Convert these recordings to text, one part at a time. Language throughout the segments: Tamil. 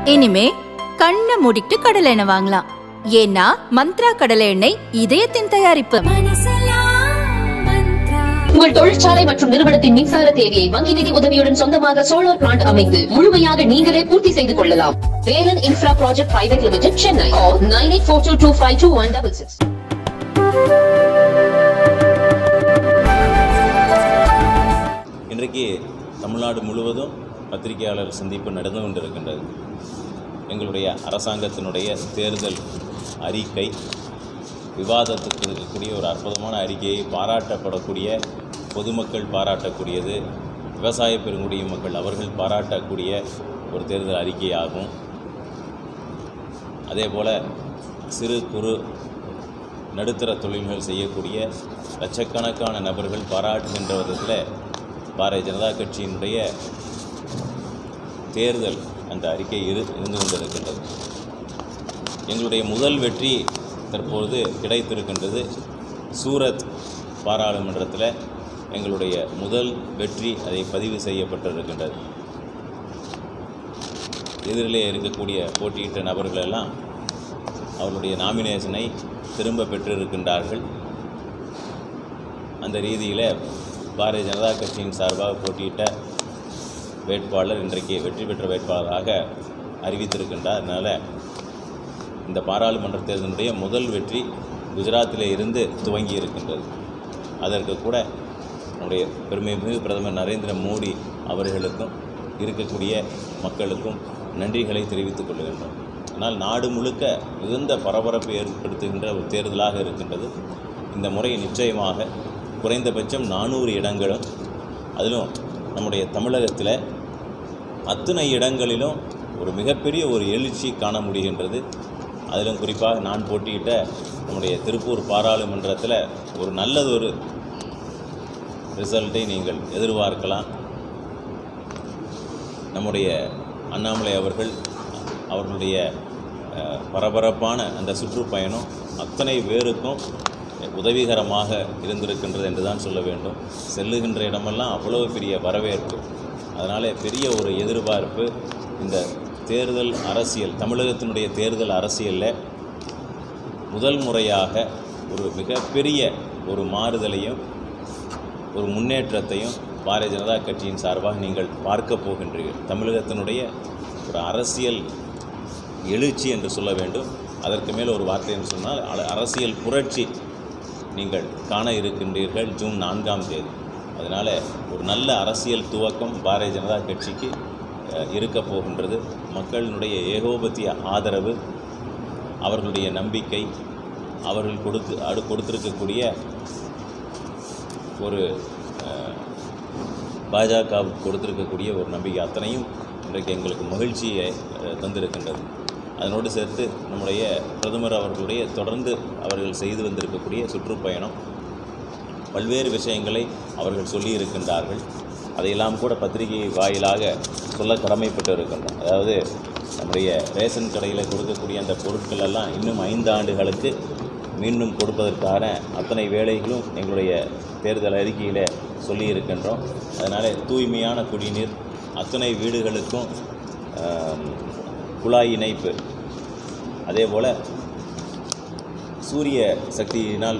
இனிமே கண்ணை மூடிட்டு கடலை எண்ணெய் வாங்கலாம். ஏன்னா மந்த்ரா கடலை எண்ணெய் இதயத்தின் தயாரிப்பு. உங்கள் தொழிற்சாலை மற்றும் நிறுவனத்தின் மின்சார தேவையை வங்கி நிதி உதவியுடன் சொந்தமாக சோலார் பிளான்ட் அமைத்து முழுமையாக நீங்களே பூர்த்தி செய்து கொள்ளலாம். Velan infra project private limited, Chennai. 9842252166. இன்றைக்கு தமிழ்நாடு முழுவதும் பத்திரிகையாளர் சந்திப்பு நடந்து கொண்டிருக்கின்றது. எங்களுடைய அரசாங்கத்தினுடைய தேர்தல் அறிக்கை விவாதத்துக்கு இருக்கக்கூடிய ஒரு அற்புதமான அறிக்கையை பாராட்டப்படக்கூடிய, பொதுமக்கள் பாராட்டக்கூடியது, விவசாய பெருங்குடிய மக்கள் அவர்கள் பாராட்டக்கூடிய ஒரு தேர்தல் அறிக்கையாகும். அதேபோல் சிறு குறு நடுத்தர தொழில்கள் செய்யக்கூடிய லட்சக்கணக்கான நபர்கள் பாராட்டுகின்ற விதத்தில் பாரதிய ஜனதா கட்சியினுடைய தேர்தல் அந்த அறிக்கை இருந்து கொண்டிருக்கின்றது. எங்களுடைய முதல் வெற்றி தற்பொழுது கிடைத்திருக்கின்றது. சூரத் பாராளுமன்றத்தில் எங்களுடைய முதல் வெற்றி அதை பதிவு செய்யப்பட்டிருக்கின்றது. எதிரிலே இருக்கக்கூடிய போட்டியிட்ட நபர்களெல்லாம் அவர்களுடைய நாமினேஷனை திரும்ப பெற்றிருக்கின்றார்கள். அந்த ரீதியில் பாரதிய ஜனதா கட்சியின் சார்பாக போட்டியிட்ட வேட்பாளர் இன்றைக்கு வெற்றி பெற்ற வேட்பாளராக அறிவித்திருக்கின்றார். அதனால் இந்த பாராளுமன்ற தேர்தலுடைய முதல் வெற்றி குஜராத்திலே இருந்து துவங்கி இருக்கின்றது. அதற்கு கூட நம்முடைய பெருமைமிகு பிரதமர் நரேந்திர மோடி அவர்களுக்கும் இருக்கக்கூடிய மக்களுக்கும் நன்றிகளை தெரிவித்துக் கொள்கின்றோம். ஆனால் நாடு முழுக்க மிகுந்த பரபரப்பை ஏற்படுத்துகின்ற ஒரு தேர்தலாக இருக்கின்றது. இந்த முறை நிச்சயமாக குறைந்தபட்சம் 400 இடங்களும், அதிலும் நம்முடைய தமிழகத்தில் அத்தனை இடங்களிலும் ஒரு மிகப்பெரிய ஒரு எழுச்சி காண முடிகின்றது. அதிலும் குறிப்பாக நான் போட்டியிட்ட நம்முடைய திருப்பூர் பாராளுமன்றத்தில் ஒரு நல்லதொரு ரிசல்ட்டை நீங்கள் எதிர்பார்க்கலாம். நம்முடைய அண்ணாமலை அவர்களுடைய பரபரப்பான அந்த சுற்றுப்பயணம் அத்தனை பேருக்கும் உதவிகரமாக இருந்திருக்கின்றது என்று தான் சொல்ல வேண்டும். செல்லுகின்ற இடமெல்லாம் அவ்வளோ பெரிய வரவேற்பு. அதனால் பெரிய ஒரு எதிர்பார்ப்பு. இந்த தேர்தல் அரசியல், தமிழகத்தினுடைய தேர்தல் அரசியலில் முதல் முறையாக ஒரு மிகப்பெரிய ஒரு மாறுதலையும் ஒரு முன்னேற்றத்தையும் பாரதிய ஜனதா கட்சியின் சார்பாக நீங்கள் பார்க்க போகின்றீர்கள். தமிழகத்தினுடைய ஒரு அரசியல் எழுச்சி என்று சொல்ல வேண்டும். அதற்கு மேல் ஒரு வார்த்தை என்று சொன்னால் அரசியல் புரட்சி நீங்கள் காண இருக்கின்றீர்கள் ஜூன் 4ஆம் தேதி. அதனால் ஒரு நல்ல அரசியல் துவக்கம் பாரதிய ஜனதா கட்சிக்கு இருக்க போகின்றது. மக்களினுடைய ஏகோபத்திய ஆதரவு, அவர்களுடைய நம்பிக்கை, அவர்கள் கொடுத்திருக்கக்கூடிய ஒரு பாஜக கொடுத்திருக்கக்கூடிய ஒரு நம்பிக்கை அத்தனையும் இன்றைக்கு எங்களுக்கு மகிழ்ச்சியை தந்திருக்கின்றது. அதனோடு சேர்த்து நம்முடைய பிரதமர் அவர்களுடைய தொடர்ந்து அவர்கள் செய்து வந்திருக்கக்கூடிய சுற்றுப்பயணம், பல்வேறு விஷயங்களை அவர்கள் சொல்லியிருக்கின்றார்கள். அதையெல்லாம் கூட பத்திரிகை வாயிலாக சொல்ல கடமைப்பட்டு இருக்கின்றோம். அதாவது நம்முடைய ரேஷன் கடையில் கொடுக்கக்கூடிய அந்த பொருட்கள் எல்லாம் இன்னும் 5 ஆண்டுகளுக்கு மீண்டும் கொடுப்பதற்கான அத்தனை வேலைகளும் எங்களுடைய தேர்தல் அறிக்கையில் சொல்லியிருக்கின்றோம். அதனால் தூய்மையான குடிநீர், அத்தனை வீடுகளுக்கும் குழாய் இணைப்பு, அதேபோல் சூரிய சக்தியினால்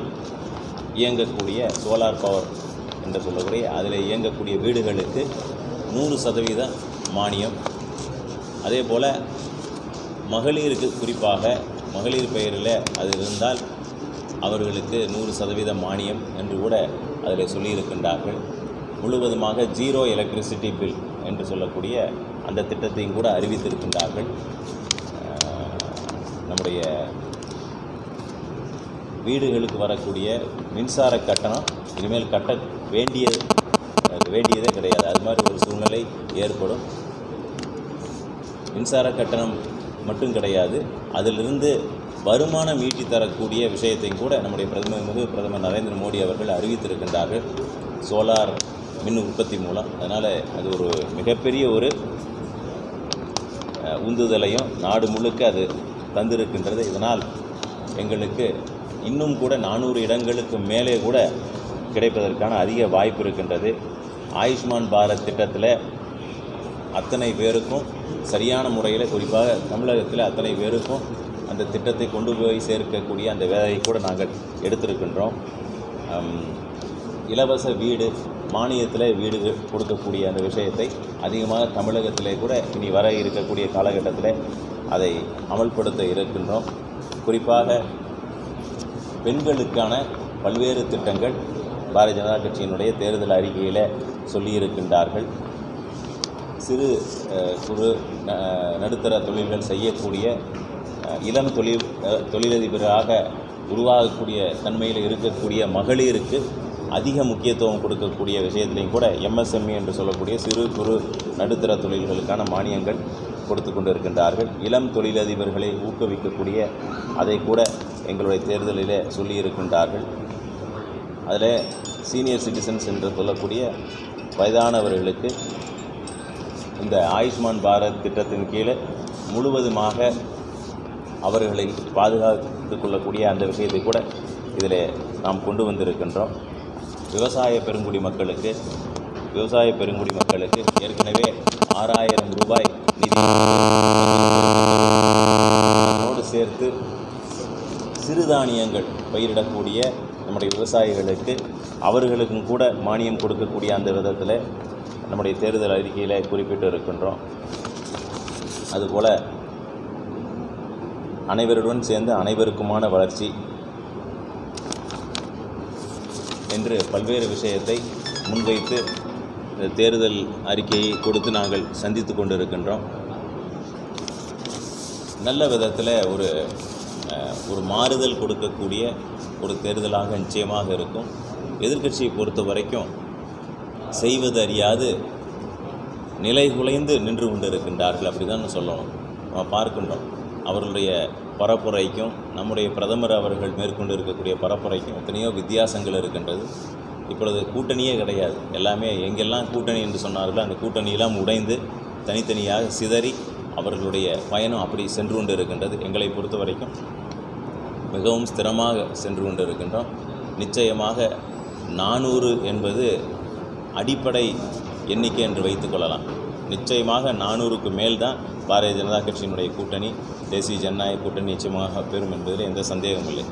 இயங்கக்கூடிய சோலார் பவர் என்று சொல்லக்கூடிய அதில் இயங்கக்கூடிய வீடுகளுக்கு 100% மானியம். அதே போல் மகளிருக்கு, குறிப்பாக மகளிர் பெயரில் அது இருந்தால் அவர்களுக்கு 100% மானியம் என்று கூட அதில் சொல்லியிருக்கின்றார்கள். முழுவதுமாக 0 எலக்ட்ரிசிட்டி பில் என்று சொல்லக்கூடிய அந்த திட்டத்தையும் கூட அறிவித்திருக்கின்றார்கள். நம்முடைய வீடுகளுக்கு வரக்கூடிய மின்சார கட்டணம் இனிமேல் கட்ட வேண்டியதே கிடையாது. அது மாதிரி ஒரு சூழ்நிலை ஏற்படும். மின்சார கட்டணம் மட்டும் கிடையாது, அதிலிருந்து வருமானம் ஈட்டி தரக்கூடிய விஷயத்தையும் கூட நம்முடைய பிரதமர் நரேந்திர மோடி அவர்கள் அறிவித்திருக்கின்றார்கள், சோலார் மின் உற்பத்தி மூலம். அதனால் அது ஒரு மிகப்பெரிய ஒரு உந்துதலையும் நாடு முழுக்க அது தந்திருக்கின்றது. இதனால் எங்களுக்கு இன்னும் கூட 400 இடங்களுக்கு மேலே கூட கிடைப்பதற்கான அதிக வாய்ப்பு இருக்கின்றது. ஆயுஷ்மான் பாரத் திட்டத்தில் அத்தனை பேருக்கும் சரியான முறையில் குறிப்பாக தமிழகத்தில் அத்தனை பேருக்கும் அந்த திட்டத்தை கொண்டு போய் சேர்க்கக்கூடிய அந்த வேலையை கூட நாங்கள் எடுத்திருக்கின்றோம். இலவச வீடு, மானியத்தில் வீடு கொடுக்கக்கூடிய அந்த விஷயத்தை அதிகமாக தமிழகத்திலே கூட இனி வர இருக்கக்கூடிய காலகட்டத்தில் அதை அமல்படுத்த இருக்கின்றோம். குறிப்பாக பெண்களுக்கான பல்வேறு திட்டங்கள் பாரதிய ஜனதா கட்சியினுடைய தேர்தல் அறிக்கையில் சொல்லியிருக்கின்றார்கள். சிறு குறு நடுத்தர தொழில்கள் செய்யக்கூடிய இளம் தொழிலதிபராக உருவாகக்கூடிய தன்மையில் இருக்கக்கூடிய மகளிருக்கு அதிக முக்கியத்துவம் கொடுக்கக்கூடிய விஷயத்திலையும் கூட எம்எஸ்எம்இ என்று சொல்லக்கூடிய சிறு குறு நடுத்தர தொழில்களுக்கான மானியங்கள் கொடுத்து கொண்டு இருக்கின்றார்கள். இளம் தொழிலதிபர்களை ஊக்குவிக்கக்கூடிய அதை கூட எங்களுடைய தேர்தலில் சொல்லியிருக்கின்றார்கள். அதில் சீனியர் சிட்டிசன்ஸ் என்று சொல்லக்கூடிய வயதானவர்களுக்கு இந்த ஆயுஷ்மான் பாரத் திட்டத்தின் கீழே முழுவதுமாக அவர்களை பாதுகாத்து கொள்ளக்கூடிய அந்த விஷயத்தை கூட இதில் நாம் கொண்டு வந்திருக்கின்றோம். விவசாய பெருங்குடி மக்களுக்கு ஏற்கனவே 6000 ரூபாய் நிதி, அதோடு சேர்த்து சிறுதானியங்கள் பயிரிடக்கூடிய நம்முடைய விவசாயிகளுக்கு அவர்களுக்கும் கூட மானியம் கொடுக்கக்கூடிய அந்த விதத்தில் நம்முடைய தேர்தல் அறிக்கையில் குறிப்பிட்டு இருக்கின்றோம். அதுபோல் அனைவருடன் சேர்ந்து அனைவருக்குமான வளர்ச்சி என்று பல்வேறு விஷயத்தை முன்வைத்து இந்த தேர்தல் அறிக்கையை கொடுத்து நாங்கள் சந்தித்து கொண்டிருக்கின்றோம். நல்ல விதத்தில் ஒரு மாறுதல் கொடுக்கக்கூடிய ஒரு தேர்தலாக நிச்சயமாக இருக்கும். எதிர்க்கட்சியை பொறுத்த வரைக்கும் செய்வது அறியாது நிலை குலைந்து நின்று கொண்டிருக்கின்றார்கள், அப்படி தான் சொல்லணும். நம்ம பார்க்கின்றோம் அவர்களுடைய பரப்புரைக்கும் நம்முடைய பிரதமர் அவர்கள் மேற்கொண்டு இருக்கக்கூடிய பரப்புரைக்கும் எத்தனையோ வித்தியாசங்கள் இருக்கின்றது. இப்பொழுது கூட்டணியே கிடையாது. எல்லாமே எங்கெல்லாம் கூட்டணி என்று சொன்னார்களோ அந்த கூட்டணியெல்லாம் உடைந்து தனித்தனியாக சிதறி அவர்களுடைய பயணம் அப்படி சென்று கொண்டு இருக்கின்றது. எங்களை பொறுத்த வரைக்கும் மிகவும் ஸ்திரமாக சென்று கொண்டு இருக்கின்றோம். நிச்சயமாக 400 என்பது அடிப்படை எண்ணிக்கை என்று வைத்துக்கொள்ளலாம். நிச்சயமாக 400க்கு மேல் தான் பாரதிய ஜனதா கட்சியினுடைய கூட்டணி, தேசிய ஜனநாயக கூட்டணி நிச்சயமாக பெறும் என்பதில் எந்த சந்தேகமும் இல்லை.